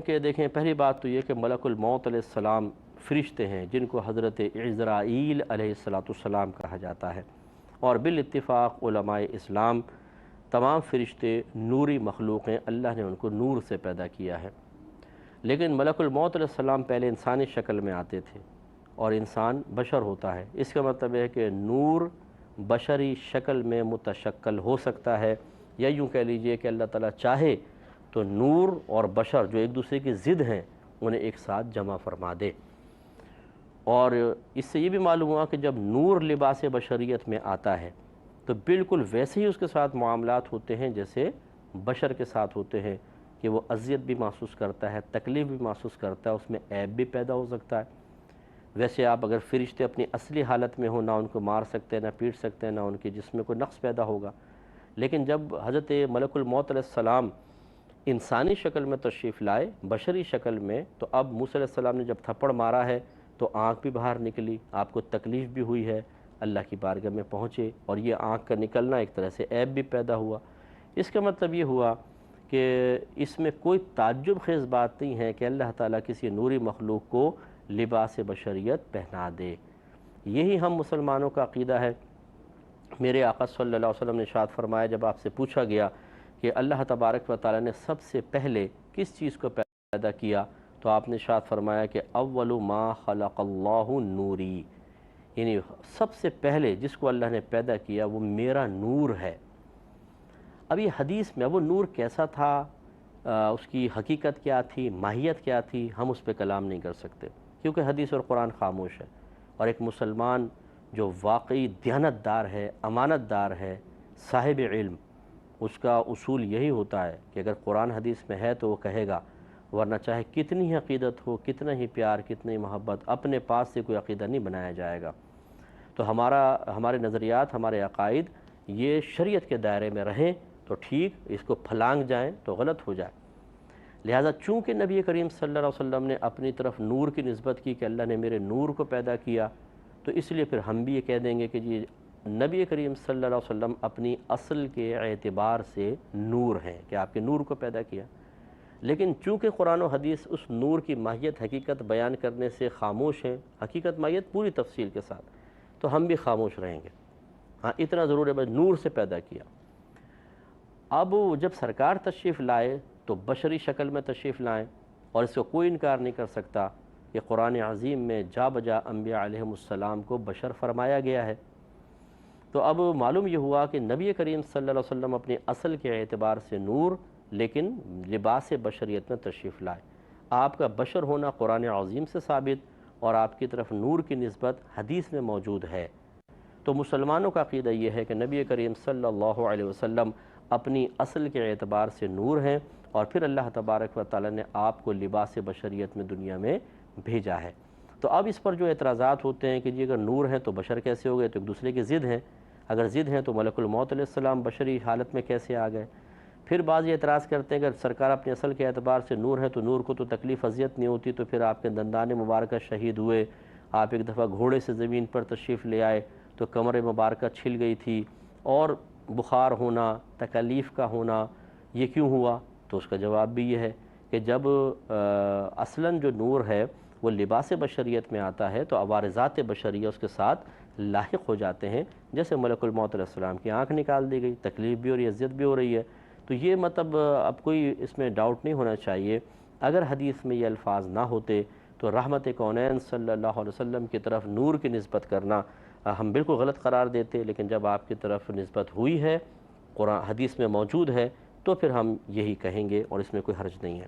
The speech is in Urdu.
کہ دیکھیں پہلی بات تو یہ کہ ملک الموت علیہ السلام فرشتے ہیں جن کو حضرت عزرائیل علیہ السلام کہا جاتا ہے، اور بالاتفاق علماء اسلام تمام فرشتے نوری مخلوق ہیں، اللہ نے ان کو نور سے پیدا کیا ہے۔ لیکن ملک الموت علیہ السلام پہلے انسانی شکل میں آتے تھے اور انسان بشر ہوتا ہے، اس کا مطلب ہے کہ نور بشری شکل میں متشکل ہو سکتا ہے، یا یوں کہہ لیجئے کہ اللہ تعالیٰ چاہے تو نور اور بشر جو ایک دوسرے کی ضد ہیں انہیں ایک ساتھ جمع فرما دے۔ اور اس سے یہ بھی معلوم ہوا کہ جب نور لباس بشریت میں آتا ہے تو بالکل ویسے ہی اس کے ساتھ معاملات ہوتے ہیں جیسے بشر کے ساتھ ہوتے ہیں، کہ وہ اذیت بھی محسوس کرتا ہے، تکلیف بھی محسوس کرتا ہے، اس میں عیب بھی پیدا ہو سکتا ہے۔ ویسے آپ اگر فرشتے اپنی اصلی حالت میں ہوں، نہ ان کو مار سکتے ہیں، نہ پیٹ سکتے ہیں، نہ ان کے جسم میں کوئی نقص پیدا ہوگا، لیکن جب حضرت ملک الموت علیہ السلام انسانی شکل میں تشریف لائے، بشری شکل میں، تو اب موسیٰ علیہ السلام نے جب تھپڑ مارا ہے تو آنکھ بھی باہر نکلی، آپ کو تکلیف بھی ہوئی ہے، اللہ کی بارگاہ میں پہنچے، اور یہ آنکھ کا نکلنا ایک طرح سے عیب بھی پیدا ہوا۔ اس کا مطلب یہ ہوا کہ اس میں کوئی تعجب خیز بات نہیں ہے کہ اللہ تعالیٰ کسی نوری مخلوق کو لباس بشریت پہنا دے۔ یہی ہم مسلمانوں کا عقیدہ ہے۔ میرے آقا صلی اللہ علیہ وسلم نے ارشاد فرمایا، جب آپ سے پوچھا گیا کہ اللہ تبارک و تعالیٰ نے سب سے پہلے کس چیز کو پیدا کیا، تو آپ نے ارشاد فرمایا کہ اول ما خلق اللہ نوری، یعنی سب سے پہلے جس کو اللہ نے پیدا کیا وہ میرا نور ہے۔ اب یہ حدیث میں وہ نور کیسا تھا، اس کی حقیقت کیا تھی، ماہیت کیا تھی، ہم اس پہ کلام نہیں کر سکتے، کیونکہ حدیث اور قرآن خاموش ہے۔ اور ایک مسلمان جو واقعی دیانت دار ہے، امانت دار ہے، صاحب علم، اس کا اصول یہی ہوتا ہے کہ اگر قرآن حدیث میں ہے تو وہ کہے گا، ورنہ چاہے کتنی ہی عقیدت ہو، کتنا ہی پیار، کتنی محبت، اپنے پاس سے کوئی عقیدہ نہیں بنایا جائے گا۔ تو ہمارے نظریات، ہمارے عقائد یہ شریعت کے دائرے میں رہیں تو ٹھیک، اس کو پھلانگ جائیں تو غلط ہو جائے۔ لہٰذا چونکہ نبی کریم صلی اللہ علیہ وسلم نے اپنی طرف نور کی نسبت کی کہ اللہ نے میرے نور کو پیدا کیا، تو اس لیے پھر ہم بھی یہ کہہ دیں گے کہ جی نبی کریم صلی اللہ علیہ وسلم اپنی اصل کے اعتبار سے نور ہیں، کہ آپ کے نور کو پیدا کیا۔ لیکن چونکہ قرآن و حدیث اس نور کی ماہیت، حقیقت بیان کرنے سے خاموش ہیں، حقیقت ماہیت پوری تفصیل کے ساتھ، تو ہم بھی خاموش رہیں گے۔ ہاں اتنا ضرور ہے بس نور سے پیدا کیا۔ اب جب سرکار تشریف لائے تو بشری شکل میں تشریف لائیں، اور اس کو کوئی انکار نہیں کر سکتا کہ قرآن عظیم میں جا بجا انبیاء علیہ السلام کو بشر فرمایا گیا ہے۔ تو اب معلوم یہ ہوا کہ نبی کریم صلی اللہ علیہ وسلم اپنے اصل کے اعتبار سے نور، لیکن لباس بشریت میں تشریف لائے۔ آپ کا بشر ہونا قرآن عظیم سے ثابت، اور آپ کی طرف نور کی نسبت حدیث میں موجود ہے۔ تو مسلمانوں کا عقیدہ یہ ہے کہ نبی کریم صلی اللہ علیہ وسلم اپنی اصل کے اعتبار سے نور ہیں، اور پھر اللہ تبارک و تعالیٰ نے آپ کو لباس بشریت میں دنیا میں بھیجا ہے۔ تو اب اس پر جو اعتراضات ہوتے ہیں کہ جی اگر نور ہیں تو بشر کیسے ہو گئے، تو ایک دوسرے کی ضد ہیں، اگر ضد ہیں تو ملک الموت علیہ السلام بشری حالت میں کیسے آ گئے۔ پھر بعض یہ اعتراض کرتے ہیں کہ اگر سرکار اپنے اصل کے اعتبار سے نور ہے تو نور کو تو تکلیف اذیت نہیں ہوتی، تو پھر آپ کے دندان مبارکہ شہید ہوئے، آپ ایک دفعہ گھوڑے سے زمین پر تشریف لے آئے تو کمر مبارکہ چھل گئی تھی، اور بخار ہونا، تکلیف کا ہونا، یہ کیوں ہوا؟ تو اس کا جواب بھی یہ ہے کہ جب اصلاً جو نور ہے وہ لباس بشریت میں آتا ہے تو عوارضات بشریہ اس کے ساتھ لاحق ہو جاتے ہیں، جیسے ملک الموت علیہ السلام کی آنکھ نکال دی گئی، تکلیف بھی ہو رہی ہے، اذیت بھی ہو رہی ہے۔ تو یہ مطلب اب کوئی اس میں ڈاؤٹ نہیں ہونا چاہیے، اگر حدیث میں یہ الفاظ نہ ہوتے تو رحمت کونین صلی اللہ علیہ وسلم کی طرف نور کی نسبت کرنا ہم بالکل غلط قرار دیتے، لیکن جب آپ کی طرف نسبت ہوئی ہے، قرآن حدیث میں موجود ہے، تو پھر ہم یہی کہیں گے، اور اس میں کوئی حرج نہیں ہے۔